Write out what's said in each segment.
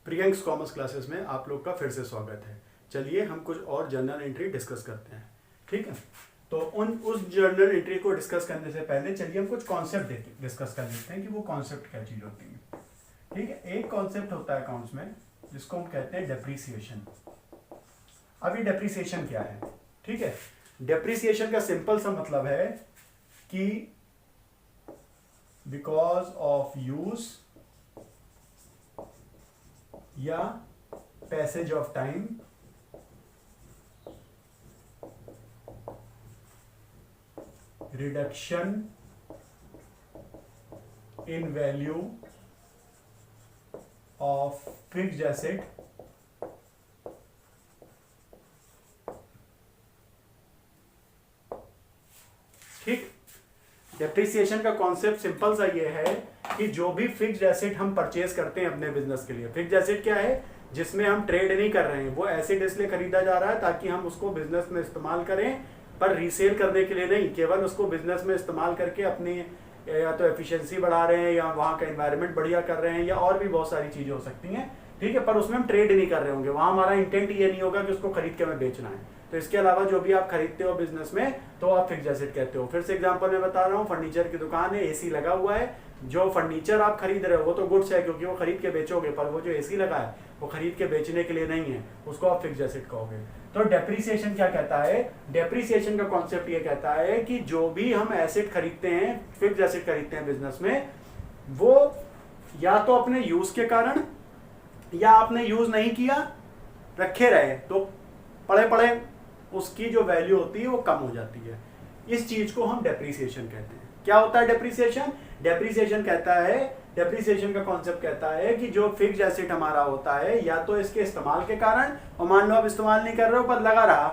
प्रियंक्स commerce classes में आप लोग का फिर से स्वागत है। चलिए हम कुछ और जर्नल एंट्री डिस्कस करते हैं। ठीक है, तो उस जर्नल एंट्री को डिस्कस करने से पहले चलिए हम कुछ कॉन्सेप्ट डिस्कस कर लेते हैं कि वो कॉन्सेप्ट क्या चीज़ होती है। ठीक है, एक कॉन्सेप्ट होता है अकाउंट्स में जिसको हम कहते हैं डेप्रीसिएशन। अब ये डेप्रीसिएशन क्या है? ठीक है, डेप्रीसिएशन का सिंपल सा मतलब है कि बिकॉज ऑफ यूज या passage of time reduction in value of fixed asset ठीक। डेप्रिसिएशन का कॉन्सेप्ट सिंपल सा ये है कि जो भी फिक्स्ड एसेट हम परचेज करते हैं अपने बिजनेस के लिए, फिक्स्ड एसेट क्या है? जिसमें हम ट्रेड नहीं कर रहे हैं, वो एसेट इसलिए खरीदा जा रहा है ताकि हम उसको बिजनेस में इस्तेमाल करें, पर रीसेल करने के लिए नहीं, केवल उसको बिजनेस में इस्तेमाल करके अपनी या तो एफिशिएंसी बढ़ा रहे हैं या वहाँ का एनवायरनमेंट बढ़िया कर रहे हैं या और भी बहुत सारी चीजें हो सकती हैं। ठीक है, पर उसमें हम ट्रेड नहीं कर रहे होंगे, वहाँ हमारा इंटेंट ये नहीं होगा कि उसको खरीद के हमें बेचना है। तो इसके अलावा जो भी आप खरीदते हो बिजनेस में तो आप फिक्स्ड एसेट कहते हो। फिर से एग्जांपल मैं बता रहा हूँ, फर्नीचर की दुकान है, एसी लगा हुआ है, जो फर्नीचर आप खरीद रहे हो वो तो गुड्स है क्योंकि वो खरीद के बेचोगे, पर वो जो एसी लगा है वो खरीद के बेचने के लिए नहीं है, उसको आप फिक्स्ड एसेट कहोगे। तो डेप्रिसिएशन क्या कहता है? डेप्रिसिएशन का कॉन्सेप्ट ये कहता है कि जो भी हम एसेट खरीदते हैं, फिक्स्ड एसेट खरीदते हैं बिजनेस में, वो या तो अपने यूज के कारण या आपने यूज नहीं किया, रखे रहे, तो पड़े पड़े उसकी जो वैल्यू होती है वो कम हो जाती है। इस चीज को हम डेप्रिसिएशन कहते हैं। क्या होता है डेप्रिसिएशन? डेप्रिसिएशन कहता है, डेप्रिसिएशन का कॉन्सेप्ट कहता है कि जो फिक्स्ड एसेट हमारा होता है, या तो इसके इस्तेमाल के कारण, और मान लो आप इस्तेमाल नहीं कर रहे हो पर लगा रहा,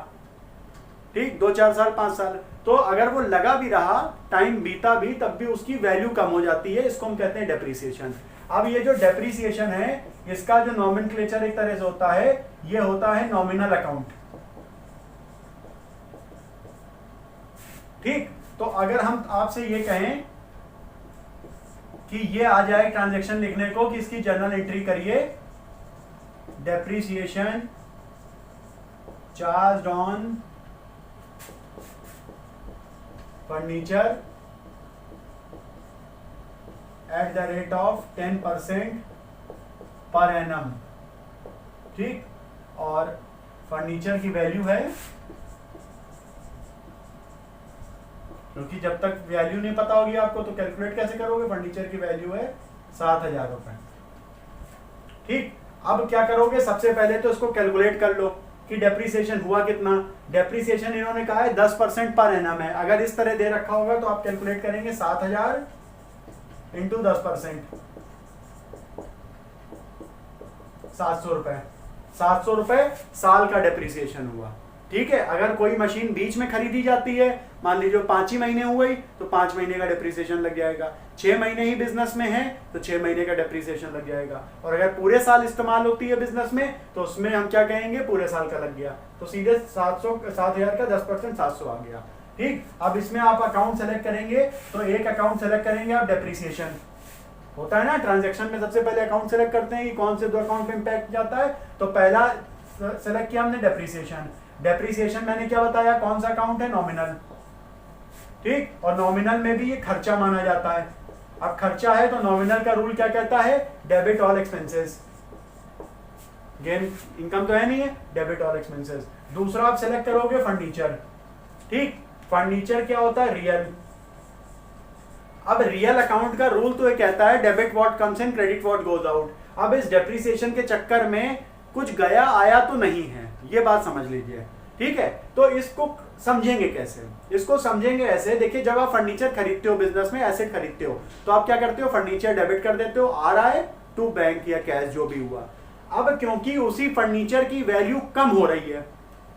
ठीक, 2-4 साल 5 साल, तो अगर वो लगा भी रहा, टाइम बीता भी, तब भी उसकी वैल्यू कम हो जाती है, इसको हम कहते हैं डेप्रिसिएशन। अब ये जो डेप्रिसिएशन है, इसका जो नॉमेनक्लेचर एक तरह से होता है, ये होता है नॉमिनल अकाउंट। ठीक, तो अगर हम आपसे ये कहें कि ये आ जाए ट्रांजैक्शन लिखने को कि इसकी जर्नल एंट्री करिए, depreciation charge on furniture at the rate of 10% per annum. ठीक, और फर्नीचर की वैल्यू है, क्योंकि जब तक वैल्यू नहीं पता होगी आपको तो कैलकुलेट कैसे करोगे? फर्नीचर की वैल्यू है 7,000 रुपए। ठीक, अब क्या करोगे? सबसे पहले तो इसको कैलकुलेट कर लो कि डेप्रिसिएशन हुआ कितना। डेप्रिसिएशन इन्होंने कहा है 10% पर एनम है। अगर इस तरह दे रखा होगा तो आप कैलकुलेट करेंगे 7,000 इंटू 10%, 700 रुपए। 700 रुपए साल का डेप्रिसिएशन हुआ। ठीक है, अगर कोई मशीन बीच में खरीदी जाती है, मान लीजिए 5 ही महीने हुए तो 5 महीने का डेप्रिसिएशन लग जाएगा। 6 महीने ही बिजनेस में है तो 6 महीने का डेप्रिसिएशन लग जाएगा। और अगर पूरे साल इस्तेमाल होती है बिजनेस में तो उसमें हम क्या कहेंगे? पूरे साल का लग गया। तो सीधे 7,000 का 10% 700 आ गया। ठीक, अब इसमें आप अकाउंट सेलेक्ट करेंगे, तो एक अकाउंट सेलेक्ट करेंगे आप, डेप्रिसिएशन होता है ना ट्रांजेक्शन में, सबसे पहले अकाउंट सेलेक्ट करते हैं कि कौन से दो अकाउंट में इंपैक्ट जाता है। तो पहला सेलेक्ट किया हमने डेप्रिसिएशन। डेप्रिसिएशन मैंने क्या बताया? कौन सा अकाउंट है? नॉमिनल। ठीक, और नॉमिनल में भी ये खर्चा माना जाता है। अब खर्चा है तो नॉमिनल का रूल क्या कहता है? Debit all expenses. Gain income तो है नहीं है, डेबिट ऑल एक्सपेंसेस। दूसरा आप सेलेक्ट करोगे फर्नीचर। ठीक, फर्नीचर क्या होता है? रियल। अब रियल अकाउंट का रूल तो ये कहता है debit what comes in, credit what goes out. अब इस डेप्रिसिएशन के चक्कर में कुछ गया आया तो नहीं है, ये बात समझ लीजिए। ठीक है, तो इसको समझेंगे कैसे? इसको समझेंगे ऐसे, देखिए, जब आप फर्नीचर खरीदते हो बिजनेस में, एसेट खरीदते हो, तो आप क्या करते हो? फर्नीचर डेबिट कर देते हो, आ रहा है टू बैंक या कैश जो भी हुआ। अब क्योंकि उसी फर्नीचर की वैल्यू कम हो रही है,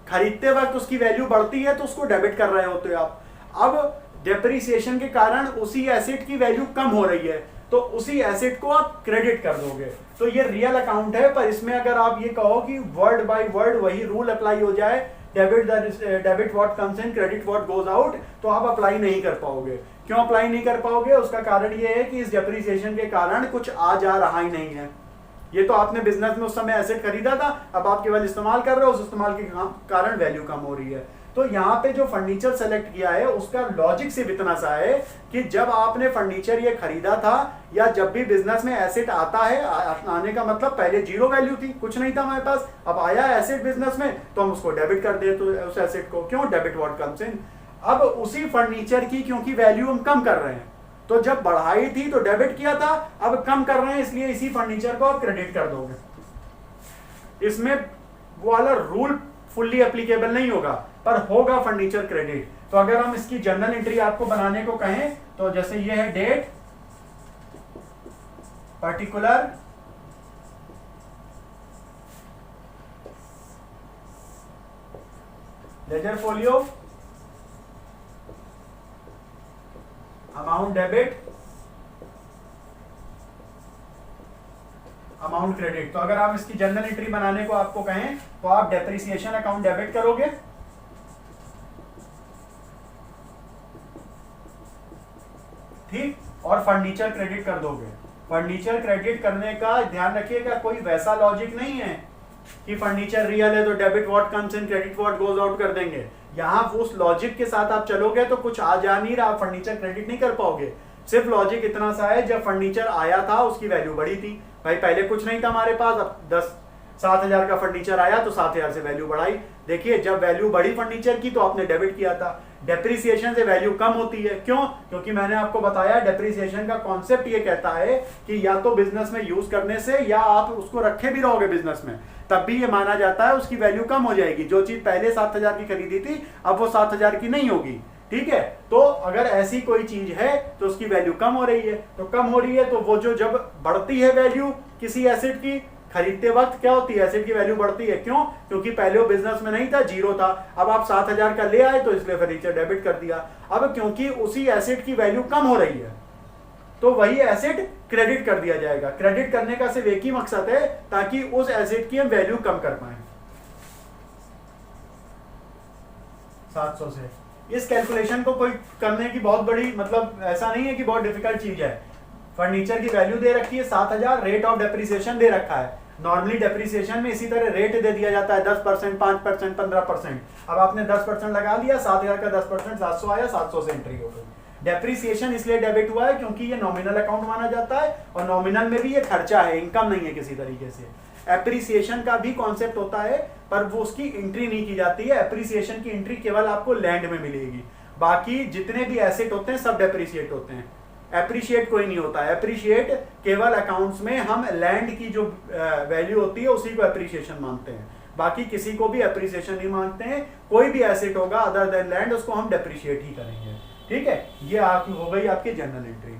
खरीदते वक्त उसकी वैल्यू बढ़ती है तो उसको डेबिट कर रहे होते हो आप। अब डेप्रिसिएशन के कारण उसी एसेट की वैल्यू कम हो रही है तो उसी एसेट को आप क्रेडिट कर दोगे। तो ये रियल अकाउंट है, पर इसमें अगर आप ये कहो कि वर्ड बाय वर्ड वही रूल अप्लाई हो जाए, debit what comes in, credit what goes out, तो आप अप्लाई नहीं कर पाओगे। क्यों अप्लाई नहीं कर पाओगे? उसका कारण ये है कि इस डेप्रिसिएशन के कारण कुछ आ जा रहा ही नहीं है। ये तो आपने बिजनेस में उस समय एसेट खरीदा था, अब आप केवल इस्तेमाल कर रहे हो, उस इस्तेमाल के कारण वैल्यू कम हो रही है। तो यहाँ पे जो फर्नीचर सेलेक्ट किया है उसका लॉजिक सिर्फ इतना सा है कि जब आपने फर्नीचर ये खरीदा था या जब भी बिजनेस में एसेट आता है, आने का मतलब पहले जीरो वैल्यू थी, कुछ नहीं था हमारे पास, अब आया एसेट बिजनेस में तो हम उसको डेबिट कर दे, तो उस एसेट को क्यों, डेबिट व्हाट कम्स इन। अब उसी फर्नीचर की क्योंकि वैल्यू हम कम कर रहे हैं, तो जब बढ़ाई थी तो डेबिट किया था, अब कम कर रहे हैं इसलिए इसी फर्नीचर को आप क्रेडिट कर दोगे। इसमें वो वाला रूल फुल्ली एप्लीकेबल नहीं होगा, पर होगा फर्नीचर क्रेडिट। तो अगर हम इसकी जर्नल एंट्री आपको बनाने को कहें तो जैसे ये है date particular ledger folio amount debit amount credit. तो अगर आप इसकी जर्नल एंट्री बनाने को आपको कहें तो आप डेप्रिसिएशन अकाउंट डेबिट करोगे, ठीक, और फर्नीचर क्रेडिट कर दोगे। फर्नीचर क्रेडिट करने का ध्यान रखिएगा, कोई वैसा लॉजिक नहीं है कि फर्नीचर रियल है तो debit what comes in credit what goes out कर देंगे। यहां उस लॉजिक के साथ आप चलोगे तो कुछ आ जा नहीं रहा, आप फर्नीचर क्रेडिट नहीं कर पाओगे। सिर्फ लॉजिक इतना सा है, जब फर्नीचर आया था उसकी वैल्यू बढ़ी थी, भाई पहले कुछ नहीं था हमारे पास, अब 7,000 का फर्नीचर आया तो 7,000 से वैल्यू बढ़ाई। देखिए जब वैल्यू बढ़ी फर्नीचर की तो आपने डेबिट किया था, डेप्रिसिएशन से वैल्यू कम होती है, क्यों, क्योंकि मैंने आपको बताया डेप्रिसिएशन का कॉन्सेप्ट ये कहता है कि या तो बिजनेस में यूज करने से या आप उसको रखे भी रहोगे बिजनेस में, तब भी ये माना जाता है उसकी वैल्यू कम हो जाएगी। जो चीज पहले 7,000 की खरीदी थी अब वो 7,000 की नहीं होगी, ठीक है। तो अगर ऐसी कोई चीज है तो उसकी वैल्यू कम हो रही है, तो कम हो रही है तो वो जो जब बढ़ती है वैल्यू किसी एसेट की खरीदते वक्त क्या होती है, एसेट की वैल्यू बढ़ती है, क्यों, क्योंकि पहले वो बिजनेस में नहीं था, जीरो था, अब आप 7,000 का ले आए तो इसलिए फर्नीचर डेबिट कर दिया। अब क्योंकि उसी एसेट की वैल्यू कम हो रही है तो वही एसेट क्रेडिट कर दिया जाएगा। क्रेडिट करने का सिर्फ एक ही मकसद है ताकि उस एसेट की हम वैल्यू कम कर पाए। 700 से इस कैलकुलेशन को कोई करने की बहुत बड़ी मतलब ऐसा नहीं है कि बहुत डिफिकल्ट चीज है। फर्नीचर की वैल्यू दे रखी है 7,000, रेट ऑफ डेप्रिसिएशन दे रखा है। नॉर्मली डेप्रिसिएशन में इसी तरह रेट दे दिया जाता है 10%, 5%, 15%। अब आपने 10% लगा दिया, 7,000 का 10% 700 आया, 700 से एंट्री हो गई। डेप्रिसिएशन इसलिए डेबिट हुआ है क्योंकि ये नॉमिनल अकाउंट माना जाता है और नॉमिनल में भी ये खर्चा है, इनकम नहीं है किसी तरीके से। एप्रिसिएशन का भी कॉन्सेप्ट होता है पर वो उसकी एंट्री नहीं की जाती है। एप्रिसिएशन की एंट्री केवल आपको लैंड में मिलेगी, बाकी जितने भी एसेट होते हैं सब डेप्रिसिएट होते हैं, एप्रिशिएट कोई नहीं होता है। एप्रिशिएट केवल अकाउंट्स में हम लैंड की जो वैल्यू होती है उसी को एप्रिसिएशन मानते हैं, बाकी किसी को भी एप्रिसिएशन नहीं मानते हैं। कोई भी एसेट होगा अदर देन लैंड उसको हम डेप्रिशिएट ही करेंगे, ठीक है। ये आपकी हो गई आपकी जनरल एंट्री।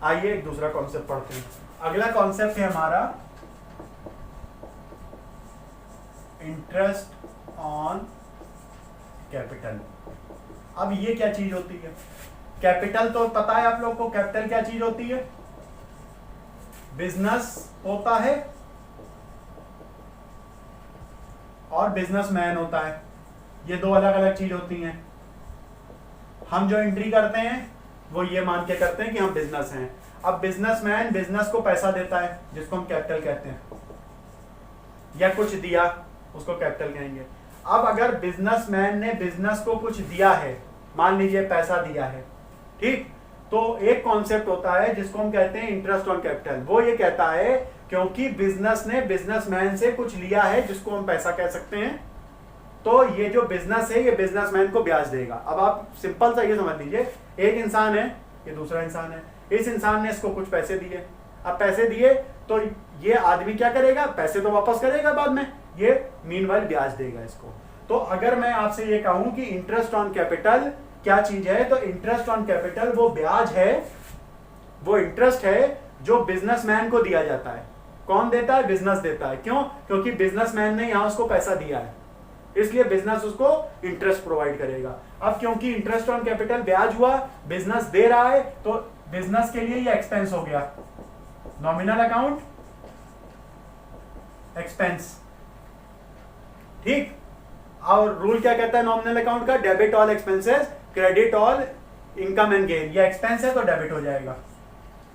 आइए एक दूसरा कॉन्सेप्ट पढ़ते हैं। अगला कॉन्सेप्ट है हमारा इंटरेस्ट ऑन कैपिटल। अब ये क्या चीज होती है? कैपिटल तो पता है आप लोग को, कैपिटल क्या चीज होती है? बिजनेस होता है और बिजनेसमैन होता है, ये दो अलग अलग चीज होती हैं। हम जो एंट्री करते हैं वो ये मान के करते हैं कि हम बिजनेस हैं। अब बिजनेसमैन बिजनेस को पैसा देता है जिसको हम कैपिटल कहते हैं, या कुछ दिया उसको कैपिटल कहेंगे। अब अगर बिजनेसमैन ने बिजनेस को कुछ दिया है, मान लीजिए पैसा दिया है, ठीक, तो एक कॉन्सेप्ट होता है जिसको हम कहते हैं इंटरेस्ट ऑन कैपिटल। वो ये कहता है क्योंकि बिजनेस ने बिजनेसमैन से कुछ लिया है जिसको हम पैसा कह सकते हैं, तो ये जो बिजनेस है ये बिजनेसमैन को ब्याज देगा। अब आप सिंपल सा ये समझ लीजिए, एक इंसान है, ये दूसरा इंसान है, इस इंसान ने इसको कुछ पैसे दिए। अब पैसे दिए तो ये आदमी क्या करेगा, पैसे तो वापस करेगा बाद में, ये मीनवाइल ब्याज देगा इसको। तो अगर मैं आपसे ये कहूं कि इंटरेस्ट ऑन कैपिटल क्या चीज है, तो इंटरेस्ट ऑन कैपिटल वो ब्याज है, वो इंटरेस्ट है जो बिजनेसमैन को दिया जाता है। कौन देता है? बिजनेस देता है। क्यों? क्योंकि बिजनेसमैन ने यहां उसको पैसा दिया है, इसलिए बिजनेस उसको इंटरेस्ट प्रोवाइड करेगा। अब क्योंकि इंटरेस्ट ऑन कैपिटल ब्याज हुआ, बिजनेस दे रहा है, तो बिजनेस के लिए ये एक्सपेंस हो गया, नॉमिनल अकाउंट एक्सपेंस, ठीक। और रूल क्या कहता है नॉमिनल अकाउंट का? Debit all expenses, credit all income and gain. ये एक्सपेंस है तो डेबिट हो जाएगा,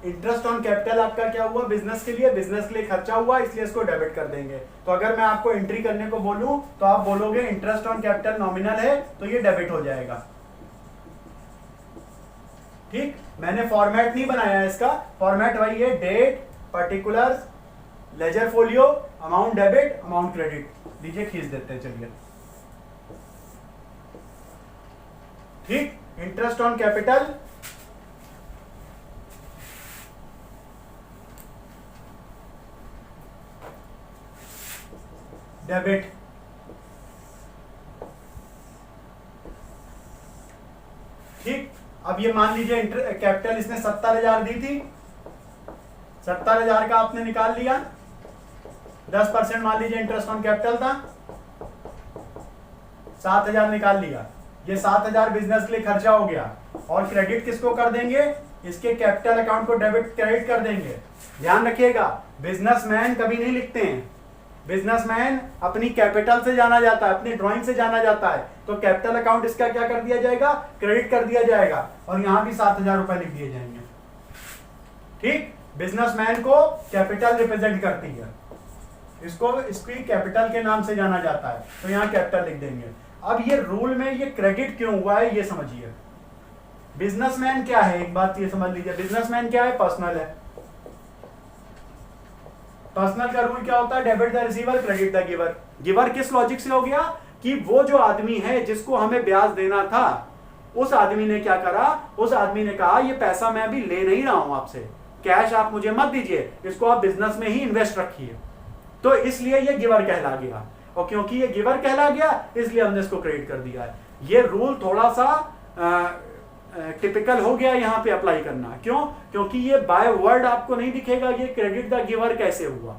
इंटरेस्ट ऑन कैपिटल आपका क्या हुआ बिजनेस के लिए खर्चा हुआ, इसलिए इसको डेबिट कर देंगे। तो अगर मैं आपको एंट्री करने को बोलूं तो आप बोलोगे इंटरेस्ट ऑन कैपिटल नॉमिनल है, तो ये डेबिट हो जाएगा। ठीक, मैंने फॉर्मेट नहीं बनाया इसका, फॉर्मेट वही है, date, particulars, ledger folio, amount debit, amount credit. लीजिए खींच देते हैं, चलिए। ठीक, इंटरेस्ट ऑन कैपिटल, डेबिट, ठीक। अब ये मान लीजिए कैपिटल इसने 70,000 दी थी, 70,000 का आपने निकाल लिया, 10% मान लीजिए इंटरेस्ट ऑन कैपिटल था, 7,000 निकाल लिया। ये 7,000 बिजनेस के लिए खर्चा हो गया, और क्रेडिट किसको कर देंगे, इसके कैपिटल अकाउंट को डेबिट क्रेडिट कर देंगे। ध्यान रखिएगा, बिजनेसमैन कभी नहीं लिखते हैं, बिजनेसमैन अपनी कैपिटल से जाना जाता है, अपनी ड्राइंग से जाना जाता है। तो कैपिटल अकाउंट इसका क्या कर दिया जाएगा, क्रेडिट कर दिया जाएगा, और यहां भी 7,000 रुपए लिख दिए जाएंगे। ठीक, बिजनेसमैन को कैपिटल रिप्रेजेंट करती है, इसको इसकी कैपिटल के नाम से जाना जाता है, तो यहां कैपिटल लिख देंगे। अब ये रूल में ये क्रेडिट क्यों हुआ है ये समझिए। बिजनेसमैन क्या है, एक बात ये समझ लीजिए, बिजनेसमैन क्या है, पर्सनल है। पर्सनल का रूल क्या होता है, debit the receiver, credit the giver. Giver किस लॉजिक से हो गया कि वो जो आदमी है जिसको हमें ब्याज देना था, उस आदमी ने क्या करा, उस आदमी ने कहा ये पैसा मैं अभी ले नहीं रहा हूं आपसे, कैश आप मुझे मत दीजिए, इसको आप बिजनेस में ही इन्वेस्ट रखिए। तो इसलिए ये गिवर कहला गया, और क्योंकि ये गिवर कहला गया इसलिए हमने इसको क्रेडिट कर दिया है। ये रूल थोड़ा सा टिपिकल हो गया यहाँ पे अप्लाई करना, क्यों, क्योंकि ये बाय वर्ड आपको नहीं दिखेगा ये क्रेडिट द गिवर कैसे हुआ।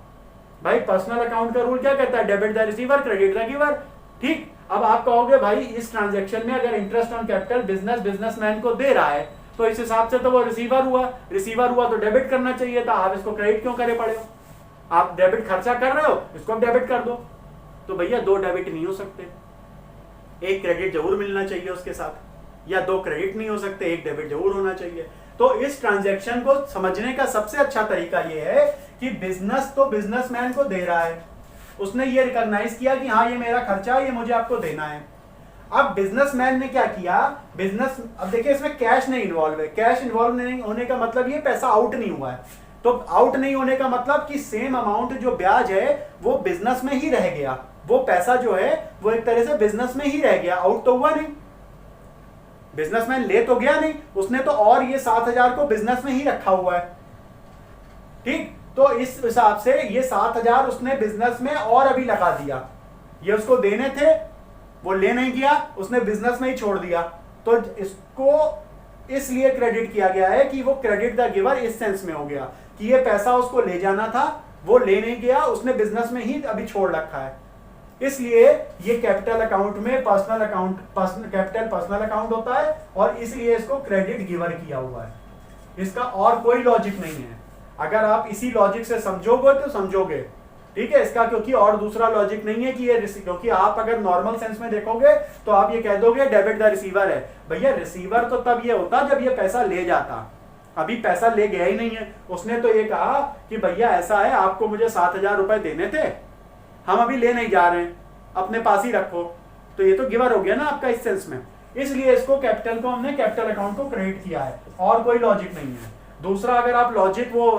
भाई पर्सनल अकाउंट का रूल क्या कहता है, debit the receiver, credit the giver. ठीक, अब आप कहोगे भाई इस ट्रांजैक्शन में अगर इंटरेस्ट ऑन कैपिटल बिजनेसमैन को दे रहा है तो इस हिसाब से तो वो रिसीवर हुआ तो डेबिट करना चाहिए था, आप इसको क्रेडिट क्यों करे पड़े हो, आप डेबिट खर्चा कर रहे हो, इसको आप डेबिट कर दो। तो भैया दो डेबिट नहीं हो सकते, एक क्रेडिट जरूर मिलना चाहिए उसके साथ, या दो क्रेडिट नहीं हो सकते, एक डेबिट जरूर होना चाहिए। तो इस ट्रांजैक्शन को समझने का सबसे अच्छा तरीका यह है कि बिजनेस तो बिजनेसमैन को दे रहा है, उसने ये रिकॉग्नाइज किया कि हाँ ये मेरा खर्चा है, ये मुझे आपको देना है। अब बिजनेसमैन ने क्या किया, अब देखिए इसमें कैश नहीं इन्वॉल्व है, कैश इन्वॉल्व नहीं होने का मतलब ये पैसा आउट नहीं हुआ है। तो आउट नहीं होने का मतलब कि सेम अमाउंट जो ब्याज है वो बिजनेस में ही रह गया, वो पैसा जो है वो एक तरह से बिजनेस में ही रह गया, आउट तो हुआ नहीं, बिजनेसमैन ले तो गया नहीं, उसने तो और ये 7,000 को बिजनेस में ही रखा हुआ है। ठीक, तो इस हिसाब से ये 7,000 उसने बिजनेस में और अभी लगा दिया, ये उसको देने थे वो ले नहीं गया, उसने बिजनेस में ही छोड़ दिया। तो इसको इसलिए क्रेडिट किया गया है कि वो क्रेडिट द गिवर इस सेंस में हो गया कि ये पैसा उसको ले जाना था, वो ले नहीं गया, उसने बिजनेस में ही अभी छोड़ रखा है। इसलिए ये कैपिटल अकाउंट में कैपिटल पर्सनल अकाउंट होता है, और इसलिए इसको क्रेडिट गिवर किया हुआ है। इसका और कोई लॉजिक नहीं है, अगर आप इसी लॉजिक से समझोगे तो समझोगे, ठीक है। इसका क्योंकि और दूसरा लॉजिक नहीं है कि ये, क्योंकि आप अगर नॉर्मल सेंस में देखोगे तो आप ये कह दोगे डेबिट द रिसीवर है। भैया रिसीवर तो तब ये होता जब ये पैसा ले जाता, अभी पैसा ले गया ही नहीं है। उसने तो ये कहा कि भैया ऐसा है, आपको मुझे 7,000 रुपए देने थे, हम अभी ले नहीं जा रहे हैं, अपने पास ही रखो, तो ये तो गिवर हो गया ना आपका इस सेंस में। इसलिए इसको कैपिटल को हमने कैपिटल अकाउंट को क्रेडिट किया है, और कोई लॉजिक नहीं है। दूसरा, अगर आप लॉजिक वो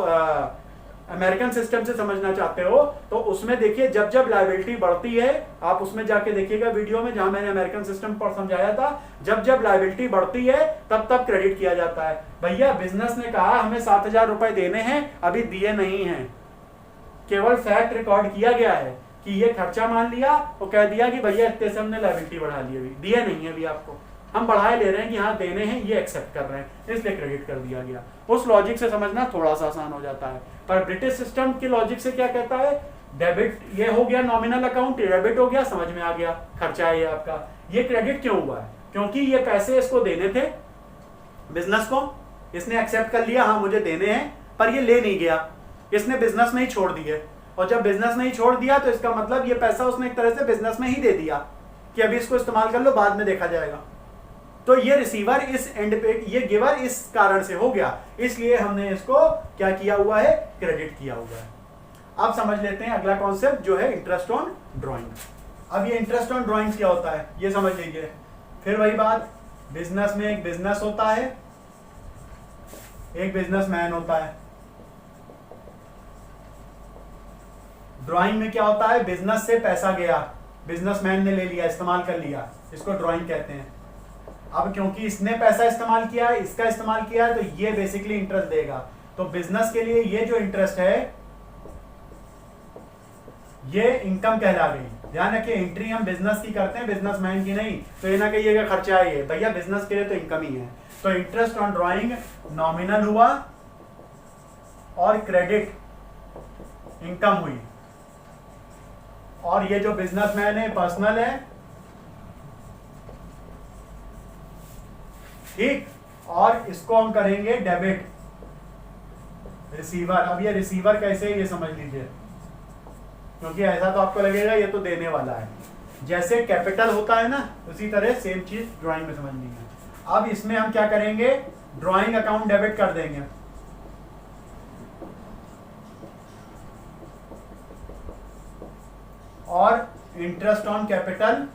अमेरिकन सिस्टम से समझना चाहते हो तो उसमें देखिए जब जब लायबिलिटी बढ़ती है, आप उसमें जाके देखिएगा वीडियो में जहां मैंने अमेरिकन सिस्टम पर समझाया था, जब जब लायबिलिटी बढ़ती है तब तब क्रेडिट किया जाता है। भैया बिजनेस ने कहा हमें 7,000 रुपए देने हैं, अभी दिए नहीं हैं, केवल फैक्ट रिकॉर्ड किया गया है कि ये खर्चा मान लिया और कह दिया कि भैया इतने से हमने लायबिलिटी बढ़ा ली, अभी दिए नहीं है, अभी आपको हम बढ़ाए ले रहे हैं कि हाँ देने हैं, ये एक्सेप्ट कर रहे हैं, इसलिए क्रेडिट कर दिया गया। उस लॉजिक से समझना थोड़ा सा आसान हो जाता है। पर ब्रिटिश सिस्टम के लॉजिक से क्या कहता है, डेबिट ये हो गया नॉमिनल अकाउंट, डेबिट हो गया, समझ में आ गया, खर्चा है ये आपका। ये क्रेडिट क्यों हुआ है, क्योंकि ये पैसे इसको देने थे बिजनेस को, इसने एक्सेप्ट कर लिया हाँ मुझे देने हैं, पर ये ले नहीं गया, इसने बिजनेस में ही छोड़ दिए। और जब बिजनेस में ही छोड़ दिया तो इसका मतलब ये पैसा उसने एक तरह से बिजनेस में ही दे दिया कि अभी इसको इस्तेमाल कर लो, बाद में देखा जाएगा। तो ये रिसीवर इस एंड पे, ये गिवर इस कारण से हो गया, इसलिए हमने इसको क्या किया हुआ है, क्रेडिट किया हुआ है। अब समझ लेते हैं अगला कॉन्सेप्ट जो है इंटरेस्ट ऑन ड्राइंग। अब ये इंटरेस्ट ऑन ड्राइंग क्या होता है ये समझ लीजिए। फिर वही बात, बिजनेस में एक बिजनेस होता है, एक बिजनेसमैन होता है। ड्राइंग में क्या होता है, बिजनेस से पैसा गया, बिजनेसमैन ने ले लिया, इस्तेमाल कर लिया, इसको ड्राइंग कहते हैं। अब क्योंकि इसने पैसा इस्तेमाल किया है, इसका इस्तेमाल किया है, तो ये बेसिकली इंटरेस्ट देगा। तो बिजनेस के लिए ये जो इंटरेस्ट है ये इनकम कहला गई। ध्यान रखिए, एंट्री हम बिजनेस की करते हैं, बिजनेसमैन की नहीं। तो ये ना कहिएगा खर्चा है ये, भैया बिजनेस के लिए तो इनकम ही है। तो इंटरेस्ट ऑन ड्राइंग नॉमिनल हुआ और क्रेडिट इनकम हुई। और ये जो बिजनेसमैन है पर्सनल है, ठीक, और इसको हम करेंगे डेबिट, रिसीवर। अब ये रिसीवर कैसे ये समझ लीजिए, क्योंकि ऐसा तो आपको लगेगा ये तो देने वाला है। जैसे कैपिटल होता है ना, उसी तरह सेम चीज ड्राइंग में समझनी है। अब इसमें हम क्या करेंगे, ड्राइंग अकाउंट डेबिट कर देंगे। और interest on capital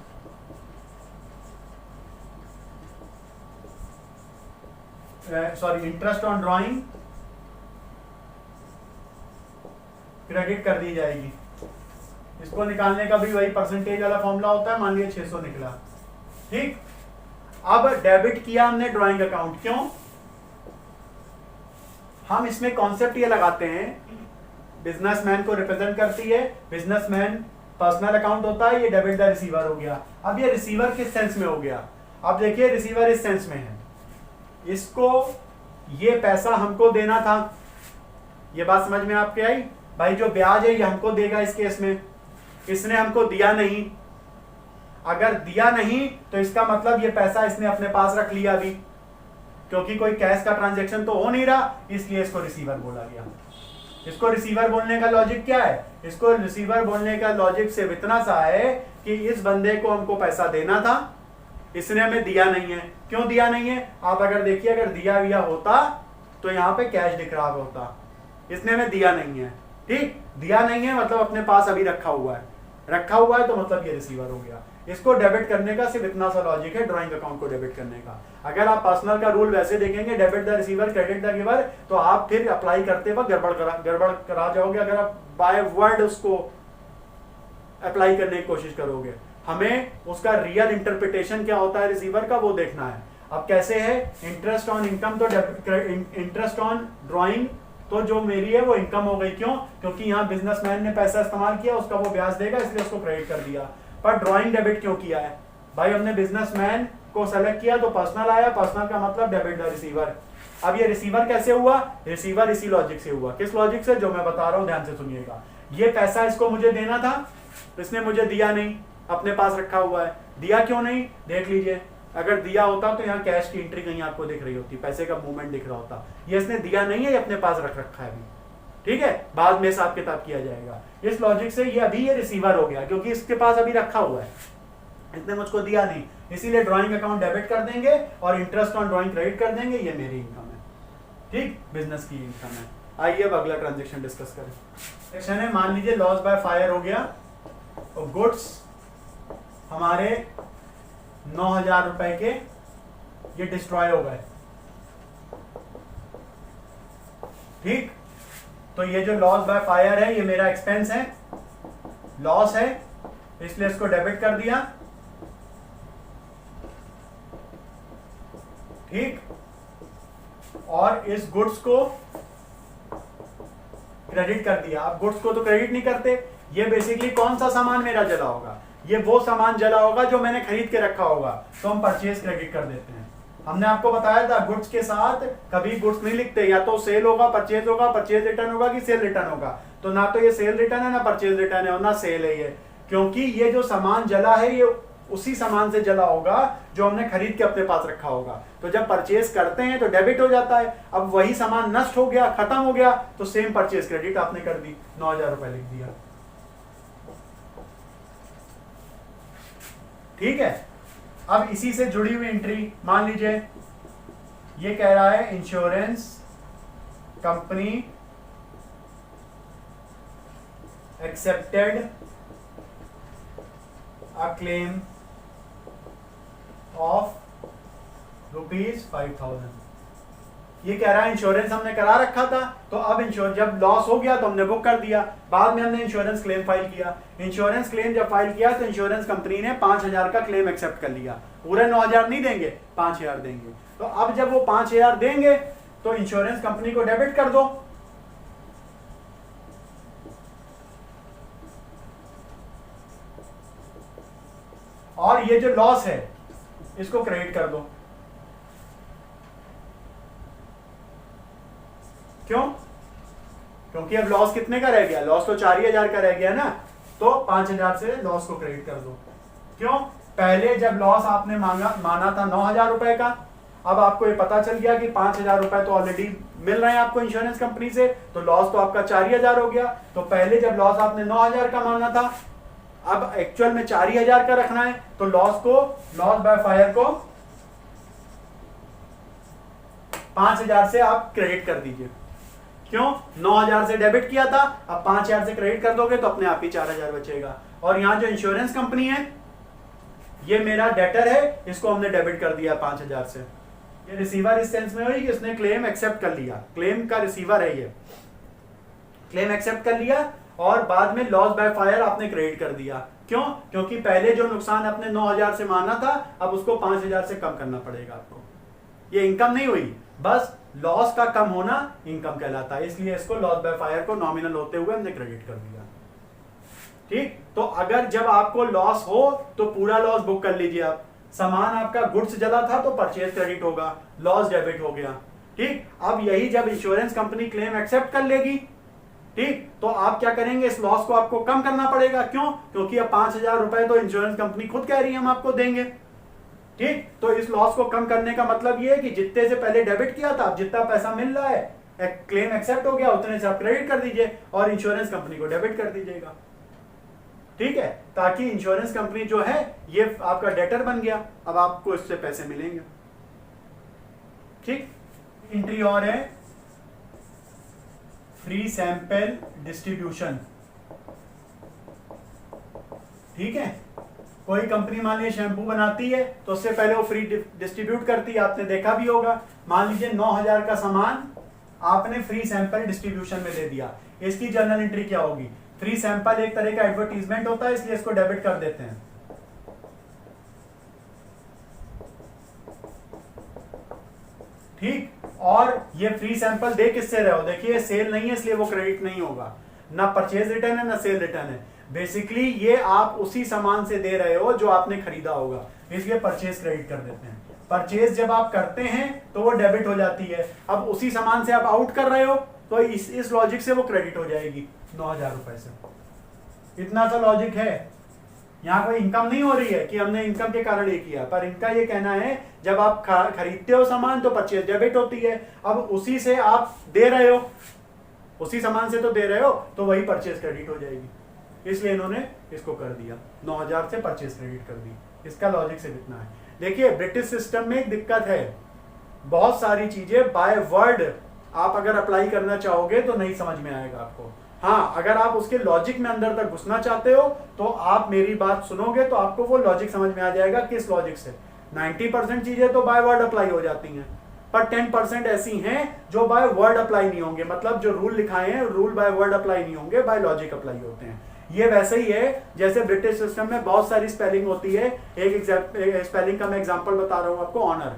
interest on drawing credit कर दी जाएगी। इसको निकालने का भी वही परसेंटेज वाला फॉर्मूला होता है। मान लिया 600 निकला, ठीक। अब डेबिट किया हमने ड्राइंग अकाउंट, क्यों, हम इसमें कॉन्सेप्ट ये लगाते हैं, बिजनेसमैन को रिप्रेजेंट करती है, बिजनेसमैन पर्सनल अकाउंट होता है, ये डेबिट द रिसीवर हो गया। अब ये रिसीवर किस सेंस में हो गया, अब देखिए रिसीवर इस सेंस में है, इसको ये पैसा हमको देना था। ये बात समझ में आपके आई, भाई जो ब्याज है ये हमको देगा इस केस में, इसने हमको दिया नहीं। अगर दिया नहीं तो इसका मतलब ये पैसा इसने अपने पास रख लिया अभी, क्योंकि कोई कैश का ट्रांजैक्शन तो हो नहीं रहा, इसलिए इसको रिसीवर बोला गया। इसको रिसीवर बोलने का लॉजिक क्या है, इसको रिसीवर बोलने का लॉजिक सिर्फ इतना सा है कि इस बंदे को हमको पैसा देना था, इसने हमें दिया नहीं है। क्यों दिया नहीं है, आप अगर देखिए, अगर दिया हुआ होता तो यहाँ पे कैश दिख रहा होता, इसने हमें दिया नहीं है, ठीक, दिया नहीं है मतलब अपने पास अभी रखा हुआ है, रखा हुआ है तो मतलब ये रिसीवर हो गया। इसको डेबिट करने का सिर्फ इतना सा लॉजिक है ड्राइंग अकाउंट को डेबिट करने का। अगर आप पर्सनल का रूल वैसे देखेंगे, debit the receiver credit the giver, तो आप फिर अप्लाई करते वक्त गड़बड़ करा जाओगे अगर आप बाय वर्ड उसको अप्लाई करने की कोशिश करोगे। हमें उसका रियल इंटरप्रिटेशन क्या होता है रिसीवर का, वो देखना है। अब कैसे है, इंटरेस्ट ऑन इनकम तो इंटरेस्ट ऑन ड्राइंग तो जो मेरी है वो इनकम हो गई। क्यों, क्योंकि यहाँ बिजनेसमैन ने पैसा इस्तेमाल किया, उसका वो ब्याज देगा, इसलिए उसको क्रेडिट कर दिया। पर ड्राइंग डेबिट क्यों किया है, भाई हमने बिजनेसमैन को सेलेक्ट किया तो पर्सनल आया, पर्सनल का मतलब डेबिट द रिसीवर। अब ये रिसीवर कैसे हुआ, रिसीवर इसी लॉजिक से हुआ। किस लॉजिक से, जो मैं बता रहा हूं, ध्यान से सुनिएगा। ये पैसा इसको मुझे देना था, इसने मुझे दिया नहीं, अपने पास रखा हुआ है। दिया क्यों नहीं, देख लीजिए, अगर दिया होता तो यहाँ कैश की एंट्री कहीं आपको दिख रही होती, पैसे का मूवमेंट दिख रहा होता। ये इसने दिया नहीं है, ये अपने पास रख रखा है अभी, ठीक है, बाद में हिसाब किताब किया जाएगा। इस लॉजिक से ये अभी ये रिसीवर हो गया, क्योंकि इसके पास अभी रखा हुआ है, इसने मुझको दिया नहीं, इसीलिए ड्राइंग अकाउंट डेबिट कर देंगे और इंटरेस्ट ऑन ड्राइंग क्रेडिट कर देंगे। ये मेरी इनकम है, ठीक, बिजनेस की इनकम है। आइए अब अगला ट्रांजेक्शन डिस्कस करें। सेक्शन है, मान लीजिए लॉस बाय फायर हो गया और गुड्स हमारे 9,000 रुपए के ये डिस्ट्रॉय हो गए, ठीक। तो ये जो लॉस बाय फायर है ये मेरा एक्सपेंस है, लॉस है, इसलिए इसको डेबिट कर दिया, ठीक। और इस गुड्स को क्रेडिट कर दिया। अब गुड्स को तो क्रेडिट नहीं करते, ये बेसिकली कौन सा सामान मेरा जला होगा, ये वो सामान जला होगा जो मैंने खरीद के रखा होगा, तो हम परचेज क्रेडिट कर देते हैं। हमने आपको बताया था गुड्स के साथ कभी गुड्स नहीं लिखते, या तो सेल होगा, परचेज होगा, परचेज रिटर्न होगा कि सेल रिटर्न होगा। तो ना तो ये सेल रिटर्न है, ना परचेज रिटर्न है, और ना सेल है ये, क्योंकि ये जो सामान जला है ये उसी सामान से जला होगा जो हमने खरीद के अपने पास रखा होगा। तो जब परचेज करते हैं तो डेबिट हो जाता है। अब वही सामान नष्ट हो गया, खत्म हो गया, तो सेम परचेज क्रेडिट आपने कर दी, 9,000 रुपए लिख दिया, ठीक है। अब इसी से जुड़ी हुई एंट्री मान लीजिए ये कह रहा है insurance company accepted a claim of ₹5,000। ये कह रहा है इंश्योरेंस हमने करा रखा था, तो अब इंश्योरेंस जब लॉस हो गया तो हमने बुक कर दिया, बाद में हमने इंश्योरेंस क्लेम फाइल किया। इंश्योरेंस क्लेम जब फाइल किया तो इंश्योरेंस कंपनी ने 5,000 का क्लेम एक्सेप्ट कर लिया। पूरे 9,000 नहीं देंगे, 5,000 देंगे। तो अब जब वो 5,000 देंगे तो इंश्योरेंस कंपनी को डेबिट कर दो। और ये जो लॉस है इसको क्रेडिट कर दो। क्यों? क्योंकि अब लॉस कितने का रह गया? लॉस तो 4,000 का रह गया ना, तो 5,000 से लॉस को क्रेडिट कर दो। क्यों? पहले जब लॉस आपने माना था 9,000 रुपए का, अब आपको ये पता चल गया कि 5,000 रुपए तो ऑलरेडी मिल रहे हैं आपको इंश्योरेंस कंपनी से, तो लॉस तो आपका 4,000 हो गया। तो पहले जब लॉस आपने 9,000 का माना था, अब एक्चुअल में 4,000 का रखना है, तो लॉस बाय फायर को 5,000 से आप क्रेडिट कर दीजिए। क्यों? 9,000 से डेबिट किया था, अब 5,000 से क्रेडिट कर दोगे तो अपने आप ही 4,000 बचेगा। और यहां जो इंश्योरेंस कंपनी है ये मेरा डेटर है, इसको हमने डेबिट कर दिया 5,000 से। ये रिसीवर इस सेंस में हुई कि उसने क्लेम एक्सेप्ट कर लिया, क्लेम का रिसीवर है ये, क्लेम एक्सेप्ट कर लिया और बाद में लॉस बाय फायर आपने क्रेडिट कर दिया। क्यों? क्योंकि पहले जो नुकसान आपने 9,000 से माना था, अब उसको 5,000 से कम करना पड़ेगा आपको। ये इनकम नहीं हुई, बस लॉस का कम होना इनकम कहलाता है, इसलिए इसको लॉस बाय फायर को नॉमिनल होते हुए हमने क्रेडिट कर दिया। ठीक, तो अगर जब आपको लॉस हो तो पूरा लॉस बुक कर लीजिए आप। सामान आपका गुड्स जला था तो परचेज क्रेडिट होगा, लॉस डेबिट हो गया। ठीक, अब यही जब इंश्योरेंस कंपनी क्लेम एक्सेप्ट कर लेगी, ठीक, तो आप क्या करेंगे? इस लॉस को आपको कम करना पड़ेगा। क्यों? क्योंकि अब 5,000 रुपए तो इंश्योरेंस कंपनी खुद कह रही है हम आपको देंगे। ठीक, तो इस लॉस को कम करने का मतलब ये है कि जितने से पहले डेबिट किया था, जितना पैसा मिल रहा है, क्लेम एक्सेप्ट हो गया, उतने से आप क्रेडिट कर दीजिए और इंश्योरेंस कंपनी को डेबिट कर दीजिएगा। ठीक है, ताकि इंश्योरेंस कंपनी जो है ये आपका डेटर बन गया, अब आपको इससे पैसे मिलेंगे। ठीक, एंट्री और है फ्री सैंपल डिस्ट्रीब्यूशन। ठीक है, कोई कंपनी मान लीजिए शैम्पू बनाती है तो उससे पहले वो फ्री डिस्ट्रीब्यूट करती है, आपने देखा भी होगा। मान लीजिए 9,000 का सामान आपने फ्री सैंपल डिस्ट्रीब्यूशन में दे दिया, इसकी जर्नल एंट्री क्या होगी? फ्री सैंपल एक तरह का एडवर्टीजमेंट होता है, इसलिए इसको डेबिट कर देते हैं। ठीक, और ये फ्री सैंपल दे किससे रहे हो? देखिए सेल नहीं है इसलिए वो क्रेडिट नहीं होगा, ना परचेज रिटर्न है ना सेल रिटर्न है। बेसिकली ये आप उसी सामान से दे रहे हो जो आपने खरीदा होगा, इसलिए परचेज क्रेडिट कर देते हैं। परचेज जब आप करते हैं तो वो डेबिट हो जाती है, अब उसी सामान से आप आउट कर रहे हो तो इस लॉजिक से वो क्रेडिट हो जाएगी 9,000 रुपए से। इतना सा लॉजिक है, यहाँ कोई इनकम नहीं हो रही है कि हमने इनकम के कारण ये किया, पर इनका ये कहना है जब आप खरीदते हो सामान तो परचेज डेबिट होती है, अब उसी से आप दे रहे हो, उसी सामान से तो दे रहे हो, तो वही परचेज क्रेडिट हो जाएगी, इसलिए इन्होंने इसको कर दिया 9,000 से परचेज क्रेडिट कर दी। इसका लॉजिक से कितना है? देखिए ब्रिटिश सिस्टम में एक दिक्कत है, बहुत सारी चीजें बाय वर्ड आप अगर अप्लाई करना चाहोगे तो नहीं समझ में आएगा आपको। हाँ, अगर आप उसके लॉजिक में अंदर तक घुसना चाहते हो तो आप मेरी बात सुनोगे तो आपको वो लॉजिक समझ में आ जाएगा। किस लॉजिक से? 90% चीजें तो बाय वर्ड अप्लाई हो जाती हैं, पर 10% ऐसी हैं जो बाय वर्ड अप्लाई नहीं होंगे, मतलब जो रूल लिखाए हैं रूल बाय वर्ड अप्लाई नहीं होंगे, बाय लॉजिक अप्लाई होते हैं। ये वैसे ही है जैसे ब्रिटिश सिस्टम में बहुत सारी स्पेलिंग होती है। एक स्पेलिंग का मैं एग्जांपल बता रहा हूं आपको, ऑनर।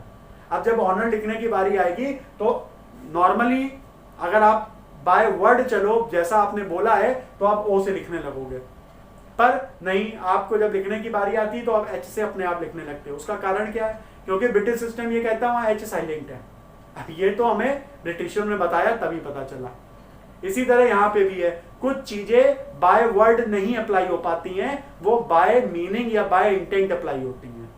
अब जब ऑनर लिखने की बारी आएगी तो नॉर्मली अगर आप बाय वर्ड चलो जैसा आपने बोला है तो आप ओ से लिखने लगोगे, पर नहीं, आपको जब लिखने की बारी आती है तो आप एच से अपने आप लिखने लगते हो। उसका कारण क्या है? क्योंकि ब्रिटिश सिस्टम ये कहता है वहां एच साइलेंट है। अब ये तो हमें ब्रिटिशर ने बताया तभी पता चला। इसी तरह यहाँ पे भी है, कुछ चीजें बाय वर्ड नहीं अप्लाई हो पाती हैं, वो बाय मीनिंग या बाय इंटेंट अप्लाई होती हैं।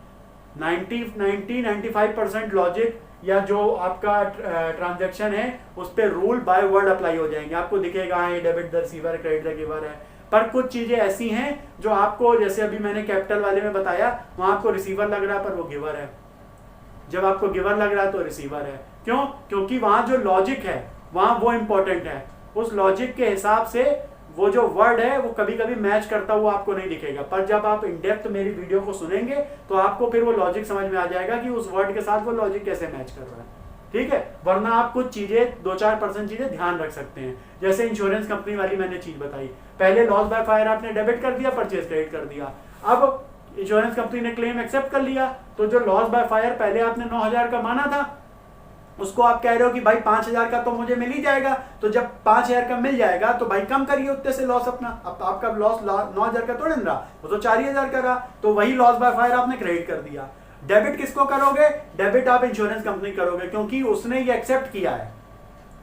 95% लॉजिक या जो आपका ट्रांजैक्शन है उस पे रूल बाय वर्ड अप्लाई हो जाएंगे। आपको दिखेगा ये debit the receiver, credit the giver है, पर कुछ चीजें ऐसी हैं जो आपको, जैसे अभी मैंने कैपिटल वाले में बताया, वहां आपको रिसीवर लग रहा है पर वो गिवर है। जब आपको गिवर लग रहा है तो रिसीवर है। क्यों? क्योंकि वहां जो लॉजिक है वहां वो इंपॉर्टेंट है। उस लॉजिक के हिसाब से वो जो वर्ड है वो कभी कभी मैच करता हुआ आपको नहीं दिखेगा, पर जब आप इन डेप्थ मेरी वीडियो को सुनेंगे तो आपको फिर वो लॉजिक समझ में आ जाएगा कि उस वर्ड के साथ वो लॉजिक कैसे मैच कर रहा है। ठीक है, वरना आप कुछ चीजें 2-4% चीजें ध्यान रख सकते हैं। जैसे इंश्योरेंस कंपनी वाली मैंने चीज बताई, पहले लॉस बाय फायर आपने डेबिट कर दिया, परचेज क्रेडिट कर दिया। अब इंश्योरेंस कंपनी ने क्लेम एक्सेप्ट कर लिया, तो जो लॉस बाय फायर पहले आपने 9,000 का माना था, उसको आप कह रहे हो कि भाई 5,000 का तो मुझे मिल ही जाएगा। तो जब 5,000 का मिल जाएगा तो भाई कम करिए उतने से लॉस अपना। अब आपका लॉस 9,000 का थोड़ा रहा, वो तो 4,000 का रहा, तो वही लॉस बाय फायर आपने क्रेडिट कर दिया। डेबिट किसको करोगे? डेबिट आप इंश्योरेंस कंपनी करोगे, क्योंकि उसने ये एक्सेप्ट किया है,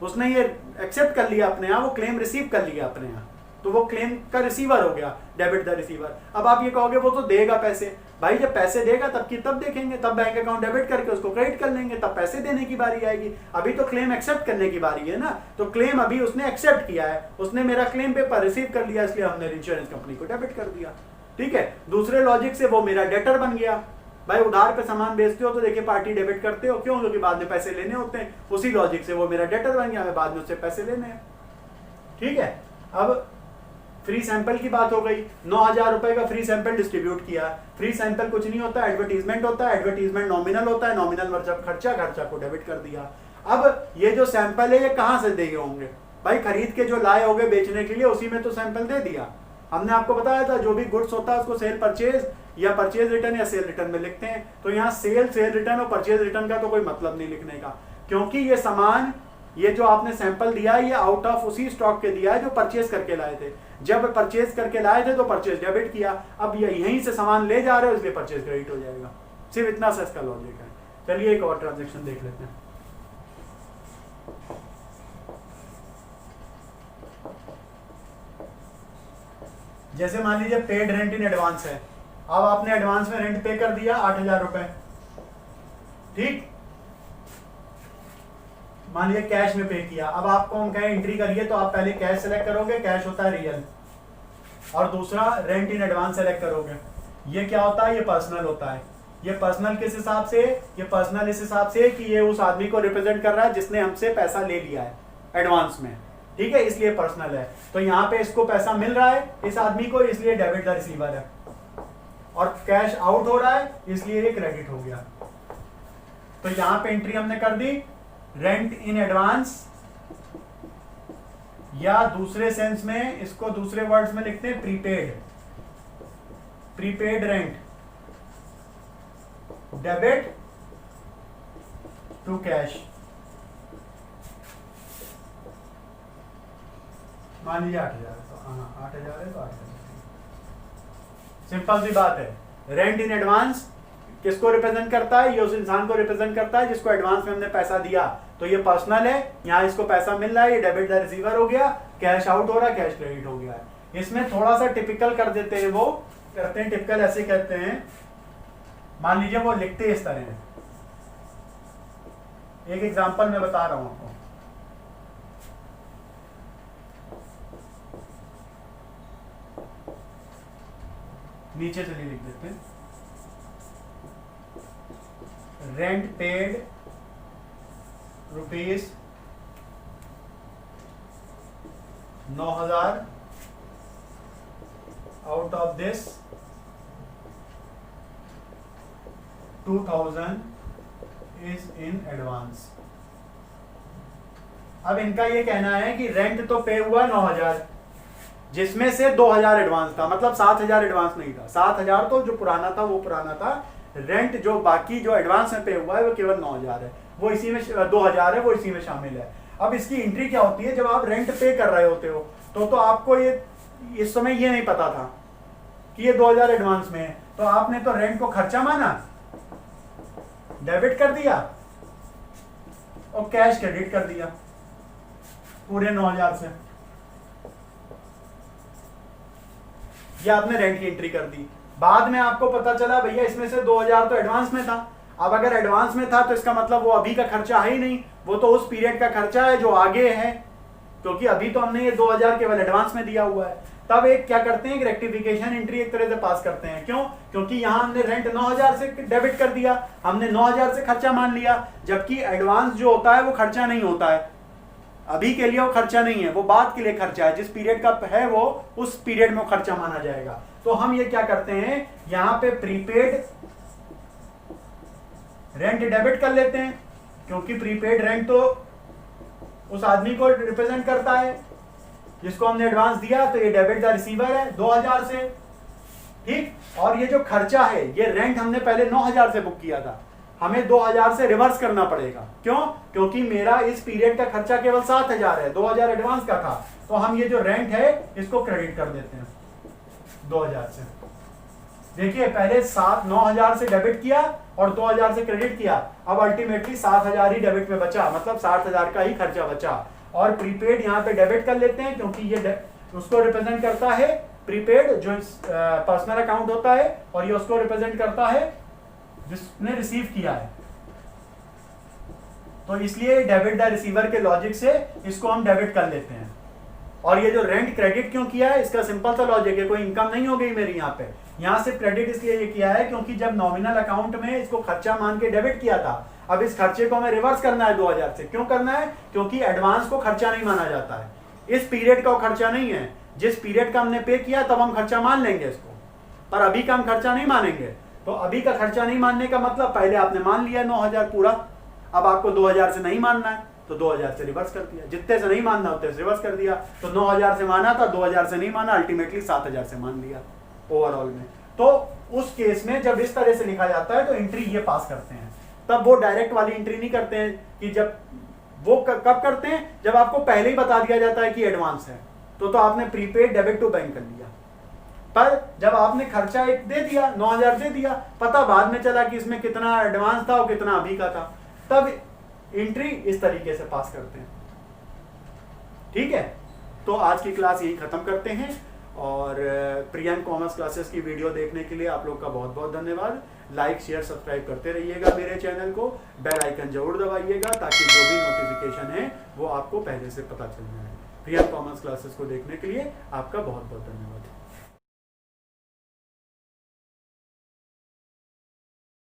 उसने ये एक्सेप्ट कर लिया अपने यहाँ, वो क्लेम रिसीव कर लिया अपने यहाँ, तो वो क्लेम का रिसीवर हो गया, डेबिट द रिसीवर। अब आप ये कहोगे वो तो देगा पैसे, भाई जब पैसे देगा तब की तब देखेंगे, तब बैंक अकाउंट डेबिट करके उसको क्रेडिट कर लेंगे, तब पैसे देने की बारी आएगी। अभी तो क्लेम एक्सेप्ट करने की बारी है ना, तो क्लेम अभी उसने एक्सेप्ट किया है, उसने मेरा क्लेम पेपर रिसीव कर लिया, इसलिए हमने इंश्योरेंस कंपनी को डेबिट कर दिया। ठीक है, दूसरे लॉजिक से वो मेरा डेटर बन गया। भाई उधार पे सामान बेचते हो तो देखिए पार्टी डेबिट करते हो, क्यों? क्योंकि बाद में पैसे लेने होते हैं। उसी लॉजिक से वो मेरा डेटर बन गया, मैं बाद में उससे पैसे लेने हैं। ठीक है, अब फ्री सैंपल की बात हो गई। 9,000 रुपए का फ्री सैंपल डिस्ट्रीब्यूट किया। फ्री सैंपल कुछ नहीं होता, एडवर्टीजमेंट होता है। एडवर्टीजमेंट नॉमिनल होता है, नॉमिनल मतलब खर्चा को डेबिट कर दिया। अब ये जो सैंपल है ये कहां से दिए होंगे? भाई खरीद के जो लाए होंगे बेचने के लिए, उसी में तो सैंपल दे दिया। हमने आपको बताया था जो भी गुड्स होता है उसको सेल परचेज या परचेज रिटर्न या सेल रिटर्न में लिखते हैं। तो यहाँ सेल रिटर्न और परचेज रिटर्न का तो कोई मतलब नहीं लिखने का, क्योंकि ये सामान, ये जो आपने सैंपल दिया है ये आउट ऑफ उसी स्टॉक के दिया है जो परचेज करके लाए थे। जब परचेज करके लाए थे तो परचेज डेबिट किया, अब यहीं से सामान ले जा रहे हो इसलिए परचेज क्रेडिट हो जाएगा। सिर्फ इतना सा इसका लॉजिक है। चलिए एक और ट्रांजेक्शन देख लेते हैं। जैसे मान लीजिए पेड रेंट इन एडवांस है। अब आपने एडवांस में रेंट पे कर दिया 8,000 रुपए, ठीक, मान लीजिए कैश में पे किया। अब आपको हम कहें एंट्री करिए तो आप पहले कैश सेलेक्ट करोगे, कैश होता है रियल, और दूसरा रेंट इन एडवांस सेलेक्ट करोगे। ये क्या होता है? ये पर्सनल होता है। ये पर्सनल किस हिसाब से? ये पर्सनल इस हिसाब से कि ये उस आदमी को रिप्रेजेंट कर रहा है जिसने हमसे पैसा ले लिया है एडवांस में, ठीक है, इसलिए पर्सनल है। तो यहाँ पे इसको पैसा मिल रहा है इस आदमी को, इसलिए डेबिट द रिसीवर है, और कैश आउट हो रहा है इसलिए ये क्रेडिट हो गया। तो यहाँ पे एंट्री हमने कर दी रेंट इन एडवांस, या दूसरे सेंस में इसको दूसरे वर्ड्स में लिखते हैं prepaid rent, debit to cash. मान लीजिए 8,000 है, तो हाँ 8,000 है तो 8,000। सिंपल सी बात है। रेंट इन एडवांस किसको रिप्रेजेंट करता है? ये उस इंसान को रिप्रेजेंट करता है जिसको एडवांस में हमने पैसा दिया। तो ये पर्सनल है, यहाँ इसको पैसा मिल रहा है, ये डेबिट द रिसीवर हो गया, कैश आउट हो रहा है, कैश क्रेडिट हो गया है। इसमें थोड़ा सा टिपिकल कर देते हैं, वो करते हैं टिपिकल ऐसे कहते हैं, मान लीजिए वो लिखते हैं इस तरह है। एक एग्जांपल मैं बता रहा हूं आपको। नीचे चलिए लिख देते हैं, rent paid rupees 9,000, out of this 2,000 is in advance. अब इनका ये कहना है कि रेंट तो पे हुआ 9,000, जिसमें से 2,000 एडवांस था, मतलब 7,000 एडवांस नहीं था। 7,000 तो जो पुराना था वो पुराना था, रेंट जो बाकी जो एडवांस में पे हुआ है वो केवल 9,000 है, वो इसी में 2,000 है, वो इसी में शामिल है। अब इसकी एंट्री क्या होती है? जब आप रेंट पे कर रहे होते हो तो आपको ये इस समय ये नहीं पता था कि ये 2,000 एडवांस में है, तो आपने तो रेंट को खर्चा माना, डेबिट कर दिया और कैश क्रेडिट कर दिया पूरे 9,000 से। ये आपने रेंट की एंट्री कर दी। बाद में आपको पता चला भैया इसमें से 2,000 तो एडवांस में था। अब अगर एडवांस में था तो इसका मतलब वो अभी का खर्चा है ही नहीं, वो तो उस पीरियड का खर्चा है जो आगे है, क्योंकि अभी तो हमने ये 2,000 केवल एडवांस में दिया हुआ है। तब एक क्या करते हैं, एक रेक्टिफिकेशन एंट्री एक तरह से पास करते हैं। क्यों? क्योंकि यहां हमने रेंट 9000 से डेबिट कर दिया, हमने 9000 से खर्चा मान लिया, जबकि एडवांस जो होता है वो खर्चा नहीं होता है, अभी के लिए वो खर्चा नहीं है, वो बाद के लिए खर्चा है, जिस पीरियड का है वो उस पीरियड में खर्चा माना जाएगा। तो हम ये क्या करते हैं, यहां पे प्रीपेड रेंट डेबिट कर लेते हैं, क्योंकि प्रीपेड रेंट तो उस आदमी को रिप्रेजेंट करता है जिसको हमने एडवांस दिया, तो ये डेबिट द रिसीवर है 2000 से, ठीक। और ये जो खर्चा है, ये रेंट हमने पहले 9000 से बुक किया था, हमें 2000 से रिवर्स करना पड़ेगा। क्यों? क्योंकि मेरा इस पीरियड का खर्चा केवल 7000 है, 2000 एडवांस का था, तो हम ये जो रेंट है इसको क्रेडिट कर देते हैं 2000 से। देखिए पहले 9000 से डेबिट किया और 2000 से क्रेडिट किया, अब अल्टीमेटली 7000 ही डेबिट में बचा, मतलब 60000 का ही खर्चा बचा। और प्रीपेड यहाँ पे डेबिट कर लेते हैं, क्योंकि ये उसको रिप्रेजेंट करता है, प्रीपेड जो पर्सनल अकाउंट होता है, और ये उसको रिप्रेजेंट करता है जिसने रिसीव किया है, तो इसलिए डेबिट द रिसीवर के लॉजिक से इसको हम डेबिट कर लेते हैं। और ये जो रेंट क्रेडिट क्यों किया है, इसका सिंपल सा लॉजिक है, कोई इनकम नहीं हो गई मेरी यहाँ पे, यहाँ से क्रेडिट इसलिए ये किया है क्योंकि जब नॉमिनल अकाउंट में इसको खर्चा मान के डेबिट किया था, अब इस खर्चे को हमें रिवर्स करना है 2000 से। क्यों करना है? क्योंकि एडवांस को खर्चा नहीं माना जाता है, इस पीरियड का खर्चा नहीं है, जिस पीरियड का हमने पे किया तब हम खर्चा मान लेंगे इसको, पर अभी का हम खर्चा नहीं मानेंगे। तो अभी का खर्चा नहीं मानने का मतलब पहले आपने मान लिया 9000 पूरा, अब आपको 2000 से नहीं मानना है तो 2000 से रिवर्स कर दिया, जितने से नहीं मानना उतने से रिवर्स कर दिया। तो 9000 से माना था, 2000 से नहीं माना, अल्टीमेटली 7000 से मान लिया ओवरऑल में। तो उस केस में जब इस तरह से लिखा जाता है तो एंट्री ये पास करते हैं, तब वो डायरेक्ट वाली एंट्री नहीं करते हैं कि जब वो कब करते हैं, जब आपको पहले ही बता दिया जाता है कि एडवांस है, तो आपने प्रीपेड डेबिट टू बैंक कर लिया। पर जब आपने खर्चा एक दे दिया, 9000 दे दिया, पता बाद में चला कि इसमें कितना एडवांस था और कितना अभी का था, तब एंट्री इस तरीके से पास करते हैं। ठीक है, तो आज की क्लास यही खत्म करते हैं, और प्रियंक कॉमर्स क्लासेस की वीडियो देखने के लिए आप लोग का बहुत बहुत धन्यवाद। लाइक शेयर सब्सक्राइब करते रहिएगा मेरे चैनल को, बेल आइकन जरूर दबाइएगा ताकि जो भी नोटिफिकेशन है वो आपको पहले से पता चल जाए। प्रियंक कॉमर्स क्लासेस को देखने के लिए आपका बहुत बहुत धन्यवाद।